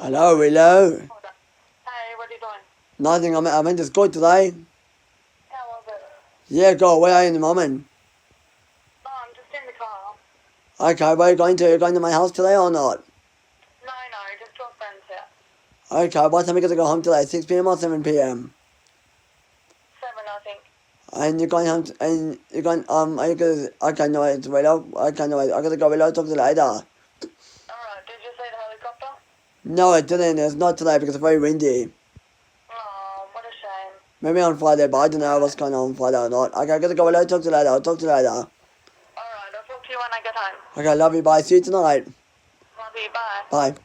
Hello, Willow. Hey, what are you doing? Nothing. I'm in the school today. How was it? Yeah, go. Where are you in the moment? No, I'm just in the car. Okay, where are you going to? Are you going to my house today or not? No, just to a friend's house. Okay, what time are you going to go home today? 6 p.m. or 7 p.m.? 7, I think. And you're going home, and you're going, are you going to, okay, no, it's Willow. Okay, no, I got to go, Willow. Talk to you later. Alright, did you see the helicopter? No, it didn't. It's not today because it's very windy. Oh, what a shame. Maybe on Friday, but I don't know what's going on Friday or not. Okay, I got to go, Willow. Talk to you later. I'll talk to you later. Alright, I'll talk to you when I get home. Okay, love you. Bye. See you tonight. Love you, bye. Bye.